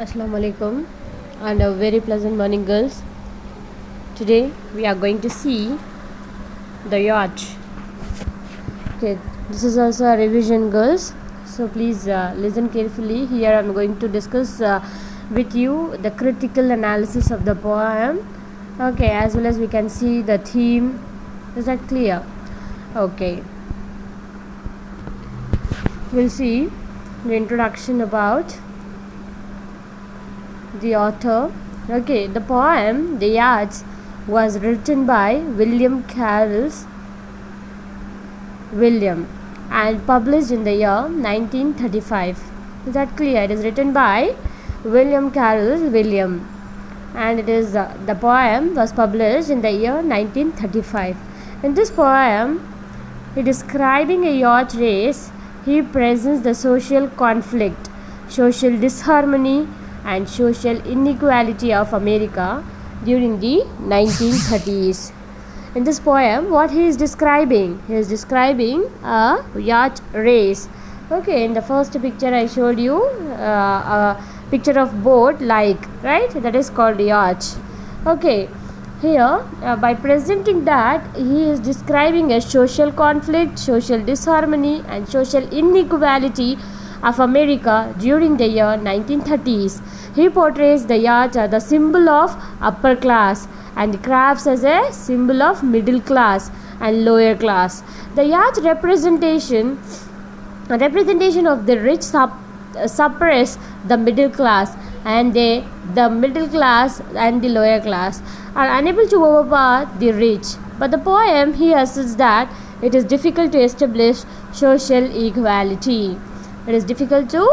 Assalamu alaikum and a very pleasant morning, girls. Today we are going to see the yacht. Okay, this is also a revision, girls. So please listen carefully. Here I am going to discuss with you the critical analysis of the poem. Okay, as well as we can see the theme. Is that clear? Okay. We'll see the introduction about the author. Okay, the poem The Yachts was written by William Carroll William and published in the year 1935. Is that clear? It is written by William Carroll William and it is the poem was published in the year 1935. In this poem, he describing a yacht race. He presents the social conflict, social disharmony and social inequality of America during the 1930s. In this poem, what he is describing? He is describing a yacht race. Okay, in the first picture I showed you a picture of boat like, right? That is called yacht. Okay, here by presenting that, he is describing a social conflict, social disharmony and social inequality of America during the year 1930s. He portrays the yacht as the symbol of upper class and the crafts as a symbol of middle class and lower class. The yacht representation of the rich suppress the middle class, and the middle class and the lower class are unable to overpower the rich. But the poem he asserts that it is difficult to establish social equality. It is difficult to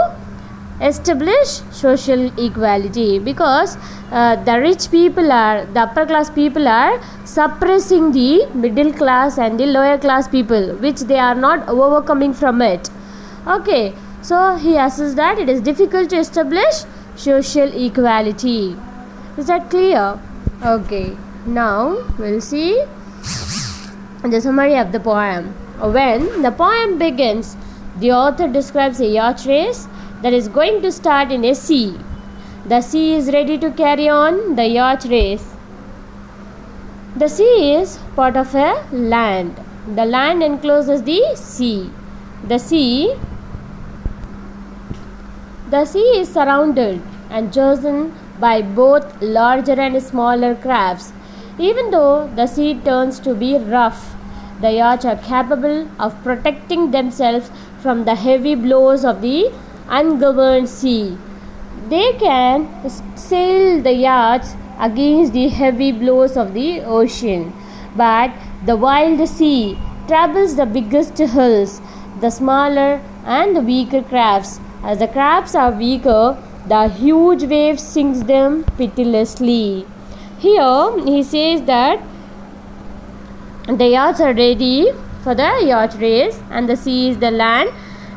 establish social equality because the rich people the upper class people are suppressing the middle class and the lower class people, which they are not overcoming from it. Okay, so he asserts that it is difficult to establish social equality. Is that clear? Okay, now we'll see the summary of the poem. When the poem begins, the author describes a yacht race that is going to start in a sea. The sea is ready to carry on the yacht race. The sea is part of a land. The land encloses the sea. The sea is surrounded and chosen by both larger and smaller crafts. Even though the sea turns to be rough, the yachts are capable of protecting themselves from the heavy blows of the ungoverned sea. They can sail the yachts against the heavy blows of the ocean, but the wild sea troubles the biggest hulls, the smaller and the weaker crafts. As the crafts are weaker, the huge wave sinks them pitilessly. Here he says that the yachts are ready for the yacht race and the sea is the land,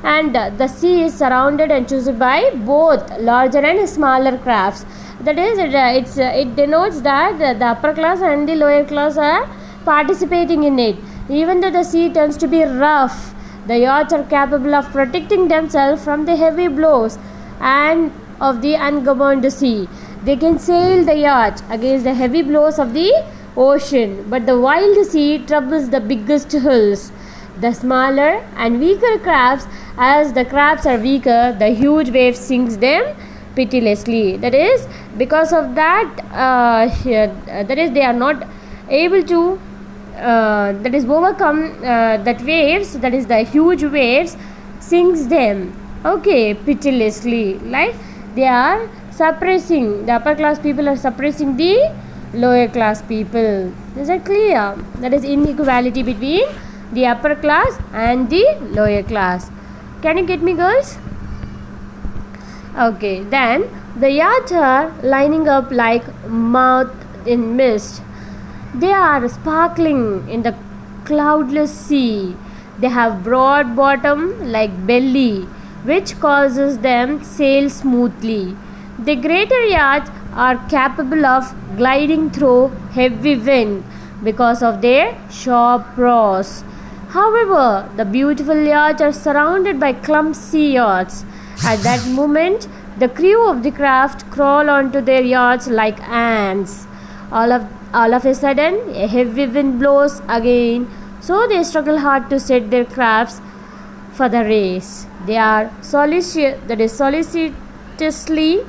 and the sea is surrounded and chosen by both larger and smaller crafts. That is, it denotes that the upper class and the lower class are participating in it. Even though the sea turns to be rough, the yachts are capable of protecting themselves from the heavy blows and of the ungoverned sea. They can sail the yacht against the heavy blows of the ocean, but the wild sea troubles the biggest hulls, the smaller and weaker crafts. As the crafts are weaker, the huge wave sinks them pitilessly. That is, because of that, that is, they are not able to that is overcome that waves, that is the huge waves sinks them, okay, pitilessly. Like they are suppressing, the upper class people are suppressing the lower class people. Is that clear? That is inequality between the upper class and the lower class. Can you get me, girls? Okay, then the yachts are lining up like mouth in mist. They are sparkling in the cloudless sea. They have broad bottom like belly, which causes them sail smoothly. The greater yachts are capable of gliding through heavy wind because of their sharp prows. However, the beautiful yachts are surrounded by clumsy yachts. At that moment, The crew of the craft crawl onto their yachts like ants. All of a sudden, a heavy wind blows again, so they struggle hard to set their crafts for the race. They are solicitously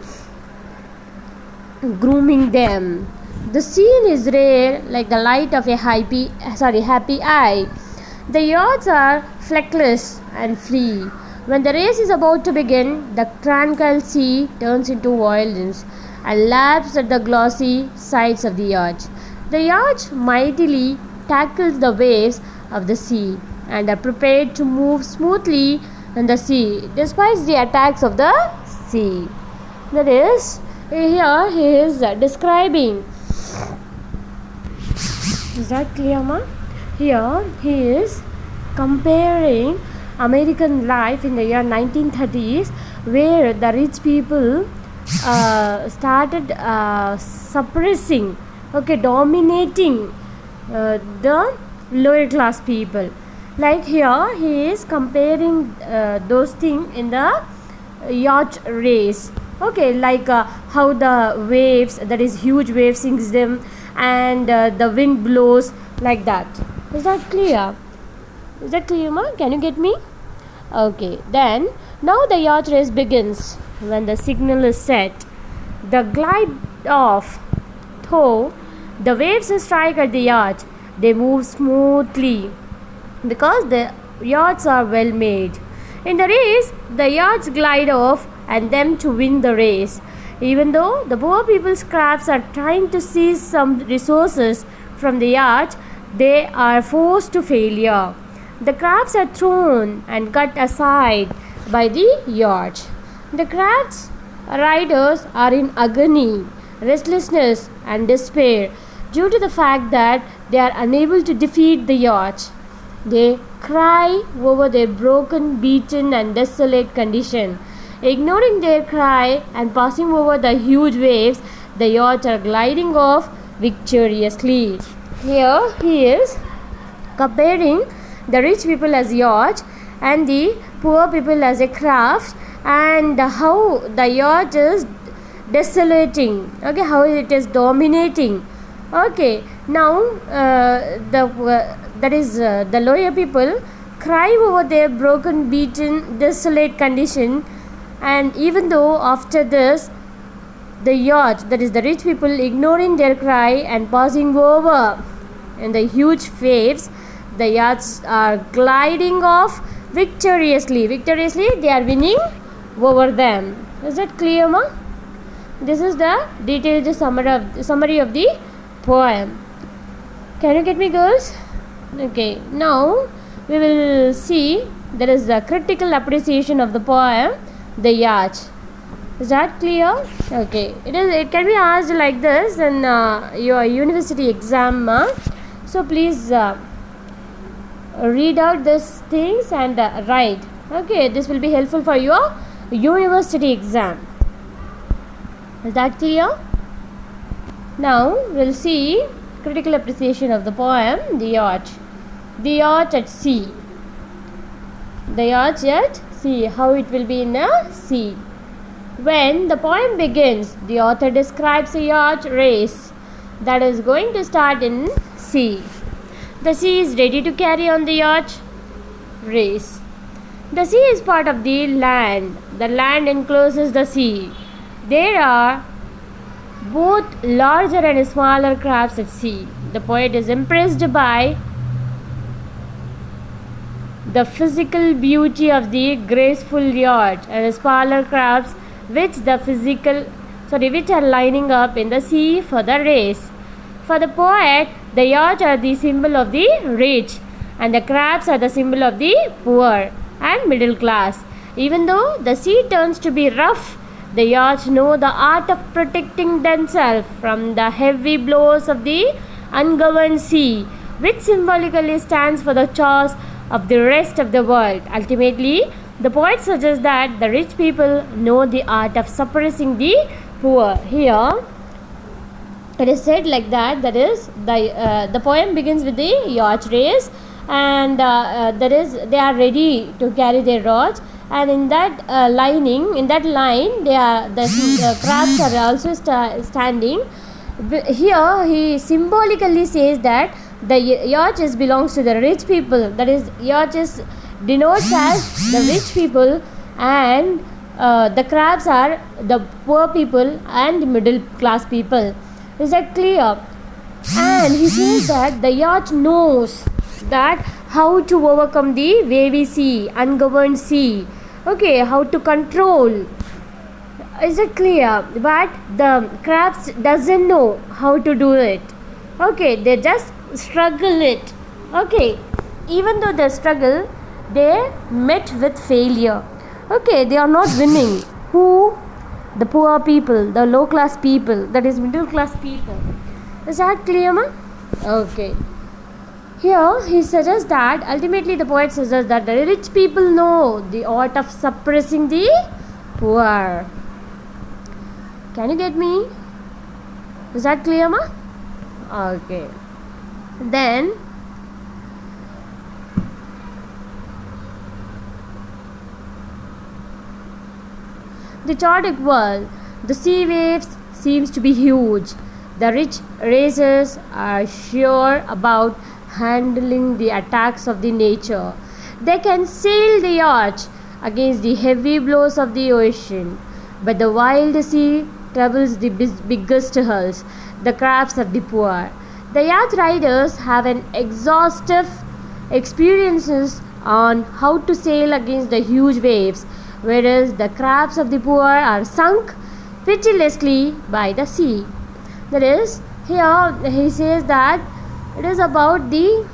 grooming them. The scene is rare, like the light of a happy eye. The yachts are fleckless and flee. When the race is about to begin, the tranquil sea turns into violence and laps at the glossy sides of the yacht. The yacht mightily tackles the waves of the sea and are prepared to move smoothly in the sea despite the attacks of the sea. That is, here he is describing. Is that clear, ma? Here he is comparing American life in the year 1930s, where the rich people started suppressing, dominating the lower class people. Like here, he is comparing those things in the yacht race. How the waves, that is huge wave, sinks them, and the wind blows like that. Is that clear? Is that clear, ma? Can you get me? Okay, then now the yacht race begins. When the signal is set, the glide off. Though the waves strike at the yacht, they move smoothly because the yachts are well made. In the race, the yachts glide off and them to win the race. Even though the poor people's crafts are trying to seize some resources from the yacht, they are forced to failure. The crafts are thrown and cut aside by the yacht. The crafts riders are in agony, restlessness, and despair due to the fact that they are unable to defeat the yacht. They cry over their broken, beaten, and desolate condition. Ignoring their cry and passing over the huge waves, the yachts are gliding off victoriously. Here he is comparing the rich people as yacht and the poor people as a craft, and how the yacht is desolating, how it is dominating. Now the lower people cry over their broken, beaten, desolate condition, and even though after this the yacht, that is the rich people, ignoring their cry and passing over in the huge waves, the yachts are gliding off victoriously. They are winning over them. Is that clear, ma? This is the detailed summary of the poem. Can you get me, girls? Okay, now we will see there is a critical appreciation of the poem The Yacht. Is that clear? Okay, it can be asked like this in your university exam, ma. So please read out these things and write. This will be helpful for your university exam. Is that clear? Now we'll see critical appreciation of the poem The Yacht. The yacht at sea. The yacht at sea. How it will be in a sea. When the poem begins, the author describes a yacht race that is going to start in sea. The sea is ready to carry on the yacht race. The sea is part of the land. The land encloses the sea. There are both larger and smaller crafts at sea. The poet is impressed by the physical beauty of the graceful yacht and smaller crafts which are lining up in the sea for the race. For the poet, the yachts are the symbol of the rich and the crafts are the symbol of the poor and middle class. Even though the sea turns to be rough, the yachts know the art of protecting themselves from the heavy blows of the ungoverned sea, which symbolically stands for the chaos of the rest of the world. Ultimately, the poet suggests that the rich people know the art of suppressing the poor. Here, it is said like that. That is, the poem begins with the yacht race, and they are ready to carry their yachts, and in that in that line, the crabs are also standing. Here he symbolically says that the yachts belongs to the rich people. That is, yachts denotes as the rich people, and the crabs are the poor people and middle class people. Is that clear? And he says that the yacht knows that how to overcome the wavy sea, ungoverned sea. Okay, how to control. Is it clear? But the crabs doesn't know how to do it. Okay, they just struggle it. Okay, even though they struggle, they met with failure. Okay, they are not winning. Who? The poor people, the low class people, that is middle class people. Is that clear, ma? Okay. Here he suggests that ultimately the poet suggests that the rich people know the art of suppressing the poor. Can you get me? Is that clear, ma? Okay. Then the chaotic world, the sea waves seems to be huge. The rich races are sure about handling the attacks of the nature. They can sail the yacht against the heavy blows of the ocean, but the wild sea troubles the biggest hulls, the crafts of the poor. The yacht riders have an exhaustive experiences on how to sail against the huge waves, whereas the crafts of the poor are sunk pitilessly by the sea. That is, here he says that it is about the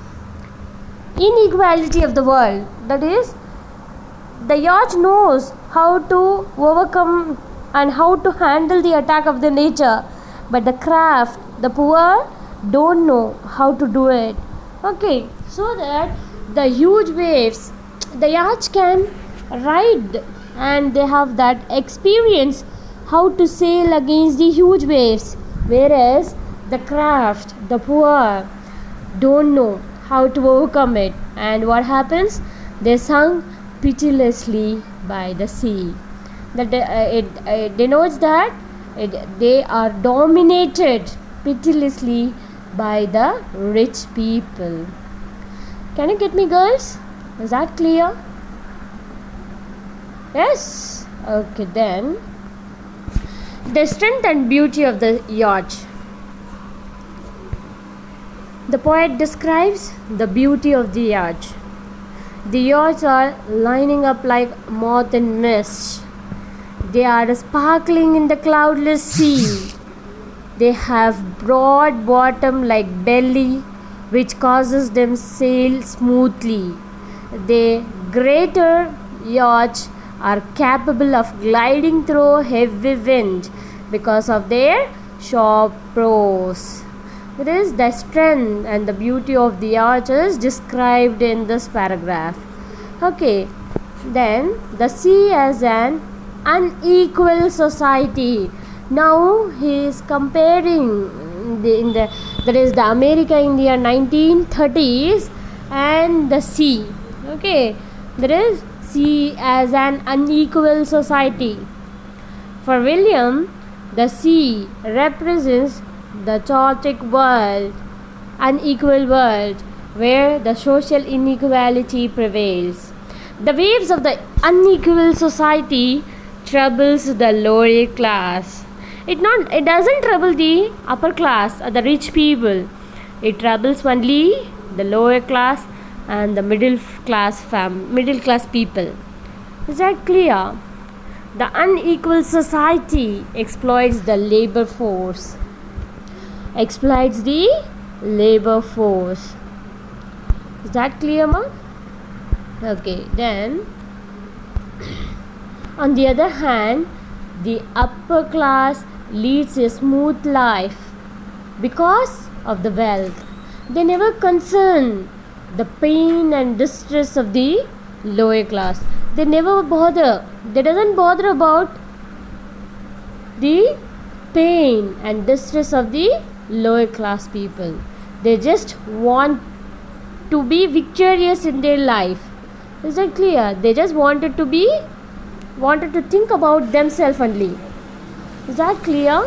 inequality of the world. That is, the yacht knows how to overcome and how to handle the attack of the nature, but the craft, the poor, don't know how to do it. Okay, so that the huge waves, the yachts can ride, and they have that experience how to sail against the huge waves, whereas the craft, the poor, don't know how to overcome it. And what happens? They sunk pitilessly by the sea. That it denotes that they are dominated pitilessly by the rich people. Can you get me, girls? Is that clear? Yes? Okay, then. The strength and beauty of the yacht. The poet describes the beauty of the yacht. The yachts are lining up like moth in mist. They are sparkling in the cloudless sea. They have broad bottom like belly, which causes them sail smoothly. The greater yachts are capable of gliding through heavy wind because of their sharp prows. That is, the strength and the beauty of the yacht is described in this paragraph. Okay, then the sea as an unequal society. Now he is comparing that is the America India 1930s and the sea. Okay, that is sea as an unequal society. For William, the sea represents the chaotic world, unequal world, where the social inequality prevails. The waves of the unequal society troubles the lower class. It doesn't trouble the upper class or the rich people. It troubles only the lower class and the middle class people. Is that clear? The unequal society exploits the labor force. Exploits the labor force. Is that clear, ma? Okay, then on the other hand, the upper class leads a smooth life because of the wealth. They never concern the pain and distress of the lower class. They never bother. They doesn't bother about the pain and distress of the lower class people. They just want to be victorious in their life. Is that clear? They just wanted to think about themselves only. Is that clear?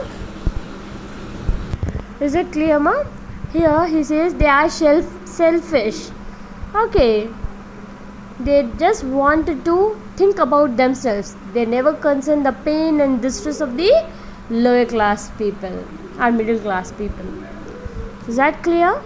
Is it clear, ma? Here he says they are selfish. Okay. They just wanted to think about themselves. They never concern the pain and distress of the lower class people or middle class people. Is that clear?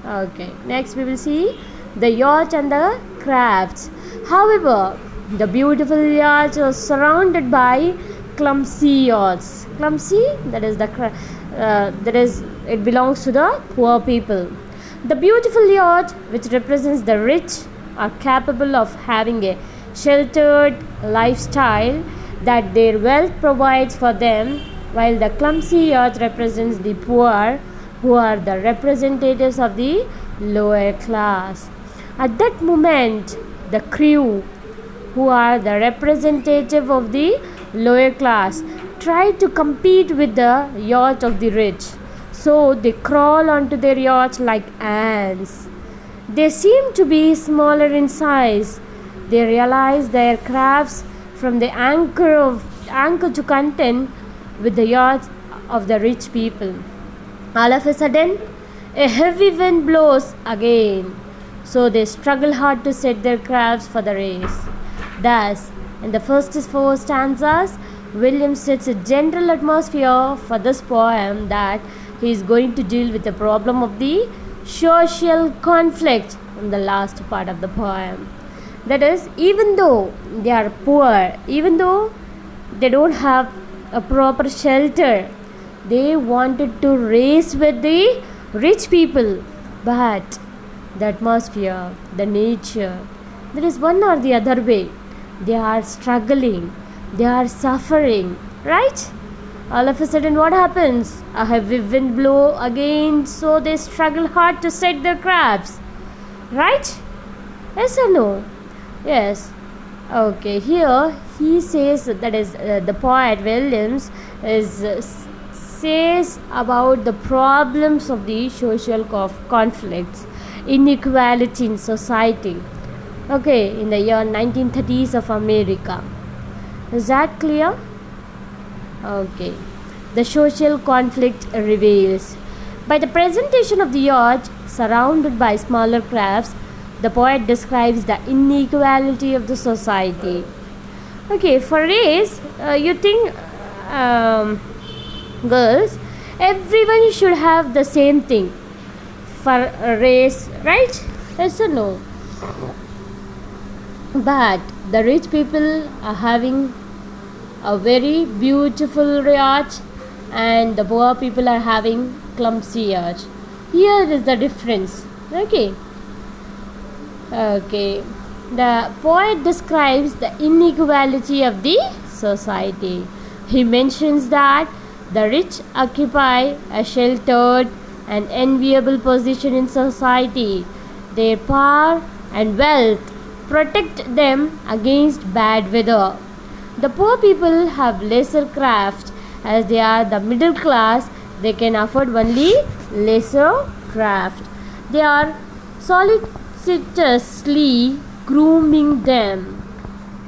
Okay. Next we will see the yacht and the crafts. However, the beautiful yachts are surrounded by clumsy yachts. Clumsy, that is it belongs to the poor people. The beautiful yacht, which represents the rich, are capable of having a sheltered lifestyle that their wealth provides for them, while the clumsy yacht represents the poor, who are the representatives of the lower class. At that moment, the crew, who are the representative of the lower class, try to compete with the yacht of the rich. So they crawl onto their yacht like ants. They seem to be smaller in size. They realize their crafts from the anchor to contend with the yachts of the rich people. All of a sudden, a heavy wind blows again. So they struggle hard to set their crafts for the race. Thus, in the first 4 stanzas, William sets a general atmosphere for this poem that he is going to deal with the problem of the social conflict in the last part of the poem. That is, even though they are poor, even though they don't have a proper shelter, they wanted to race with the rich people, but the atmosphere, the nature, there is one or the other way. They are struggling, they are suffering, right? All of a sudden, what happens? A heavy wind blow again, so they struggle hard to set their crafts, right? Yes or no? Yes. Okay, here he says, that is the poet Williams says about the problems of the social conflicts, inequality in society. Okay, in the year 1930s of America. Is that clear? Okay. The social conflict reveals. By the presentation of the yacht surrounded by smaller crafts, the poet describes the inequality of the society. Okay, for race, you think, girls, everyone should have the same thing for race, right? Yes or no? But the rich people are having a very beautiful yacht, and the poor people are having clumsy yacht. Here is the difference. Okay. The poet describes the inequality of the society. He mentions that the rich occupy a sheltered and enviable position in society. Their power and wealth protect them against bad weather. The poor people have lesser craft. As they are the middle class, they can afford only lesser craft. They are solicitously grooming them.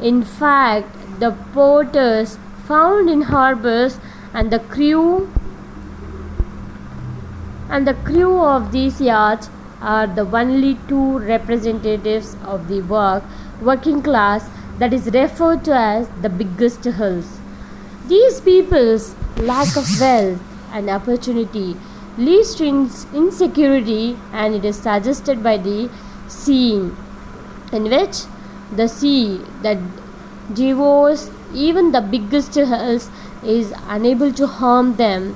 In fact, the porters found in harbors and the crew of these yachts are the only 2 representatives of the working class that is referred to as the biggest hulls. These people's lack of wealth and opportunity leads to insecurity, and it is suggested by the scene in which the sea that devours even the biggest hulls is unable to harm them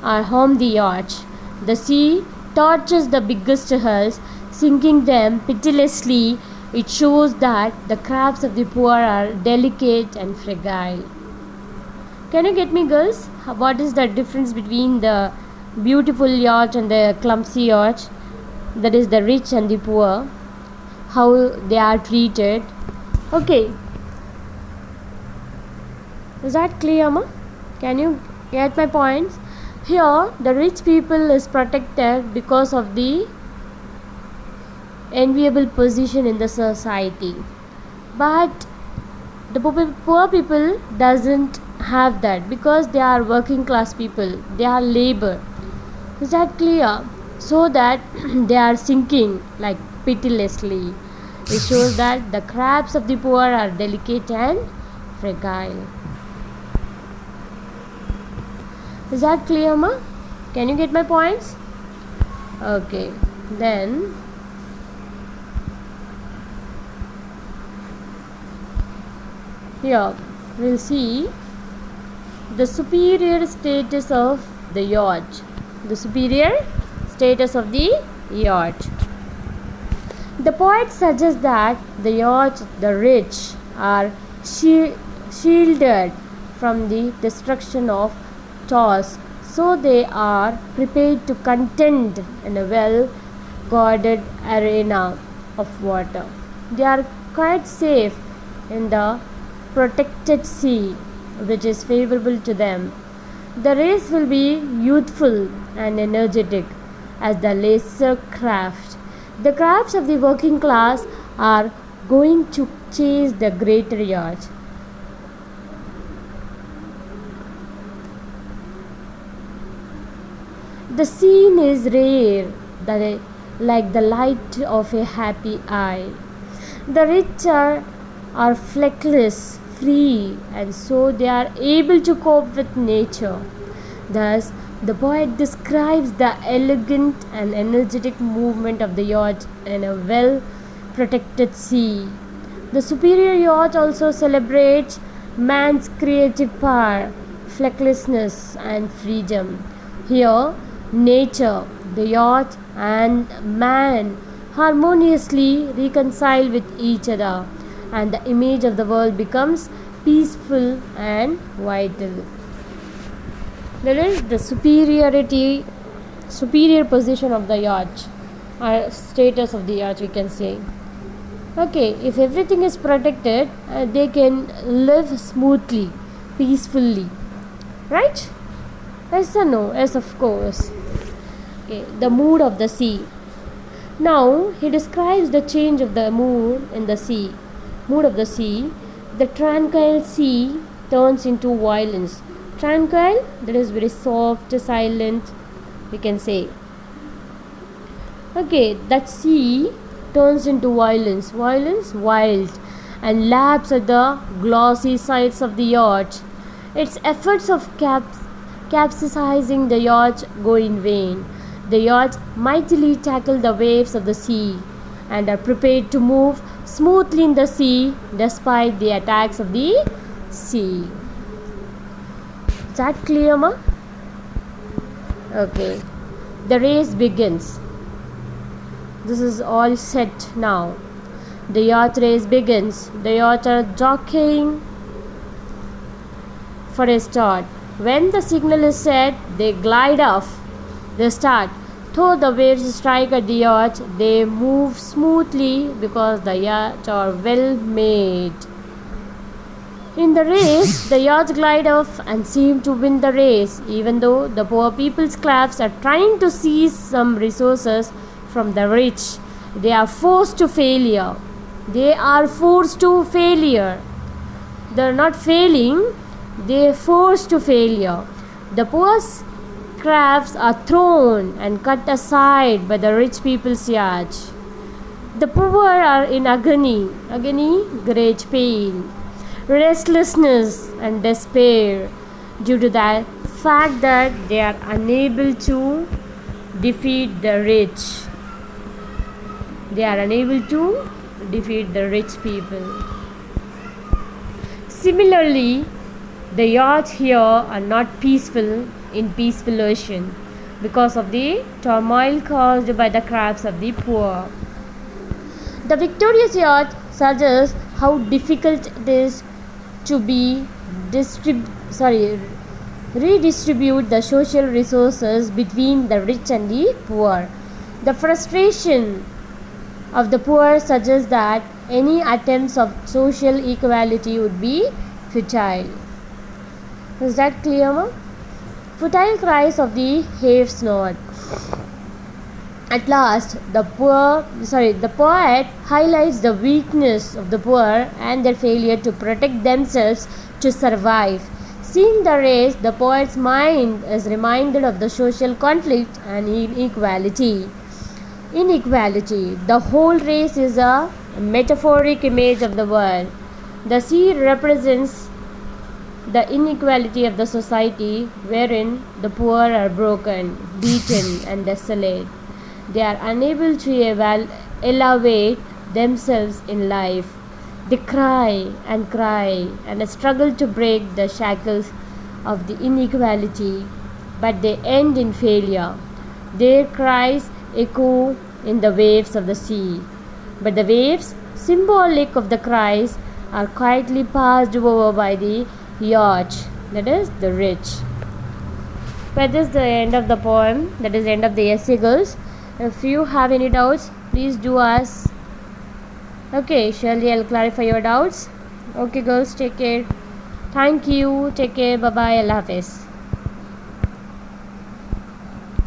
or harm the yacht. The sea tortures the biggest hulls, sinking them pitilessly. It shows that the crafts of the poor are delicate and fragile. Can you get me, girls? What is the difference between the beautiful yacht and the clumsy yacht? That is the rich and the poor. How they are treated. Okay. Is that clear, ma? Can you get my points? Here, the rich people is protected because of the enviable position in the society. But the poor people doesn't have that because they are working class people, they are labor. Is that clear? So that they are sinking like pitilessly. It shows that the crabs of the poor are delicate and fragile. Is that clear, ma? Can you get my points? Okay, then here we'll see the superior status of the yacht. The superior status of the yacht. The poet suggests that the yacht, the rich, are shielded from the destruction of toss, so they are prepared to contend in a well guarded arena of water. They are quite safe in the protected sea, which is favorable to them. The race will be youthful and energetic as the lesser craft. The crafts of the working class are going to chase the greater yacht. The scene is rare, like the light of a happy eye. The rich are fleckless, free, and so they are able to cope with nature. Thus, the poet describes the elegant and energetic movement of the yacht in a well protected sea. The superior yacht also celebrates man's creative power, flecklessness, and freedom. Here, nature, the yacht, and man harmoniously reconcile with each other, and the image of the world becomes peaceful and vital. There is the superior position of the yacht, or status of the yacht, we can say. Okay, if everything is protected, they can live smoothly, peacefully, right? Yes or no? Yes, of course. Okay, the mood of the sea. Now he describes the change of the mood in the sea. Mood of the sea. The tranquil sea turns into violence. Tranquil, that is very soft, silent, we can say. Okay, that sea turns into violence, wild, and laps at the glossy sides of the yacht. Its efforts of capsizing the yacht go in vain. The yacht mightily tackle the waves of the sea and are prepared to move smoothly in the sea despite the attacks of the sea. Is that clear, ma? Okay. The race begins. This is all set now. The yacht race begins. The yacht are jockeying for a start. When the signal is set, they glide off. They start. Though the waves strike at the yacht, they move smoothly because the yacht are well made. In the race, the yachts glide off and seem to win the race, even though the poor people's crafts are trying to seize some resources from the rich. They are forced to failure. They are forced to failure. They are not failing, they are forced to failure. The poor crafts are thrown and cut aside by the rich people's yacht. The poor are in agony, great pain, restlessness, and despair due to the fact that they are unable to defeat the rich. They are unable to defeat the rich people. Similarly, the yachts here are not peaceful in peaceful ocean because of the turmoil caused by the crafts of the poor. The victorious yacht suggests how difficult it is to redistribute the social resources between the rich and the poor. The frustration of the poor suggests that any attempts of social equality would be futile. Is that clear, ma? Futile cries of the have not. At last, the poet highlights the weakness of the poor and their failure to protect themselves to survive. Seeing the race, the poet's mind is reminded of the social conflict and inequality. Inequality. The whole race is a metaphoric image of the world. The sea represents the inequality of the society wherein the poor are broken, beaten, and desolate. They are unable to elevate themselves in life. They cry and struggle to break the shackles of the inequality, but they end in failure. Their cries echo in the waves of the sea, but the waves, symbolic of the cries, are quietly passed over by the yacht, that is the rich. That is the end of the poem, that is the end of the essay, girls. If you have any doubts, please do ask. Okay, surely I'll clarify your doubts. Okay, girls, take care. Thank you. Take care. Bye bye. Allah Hafiz.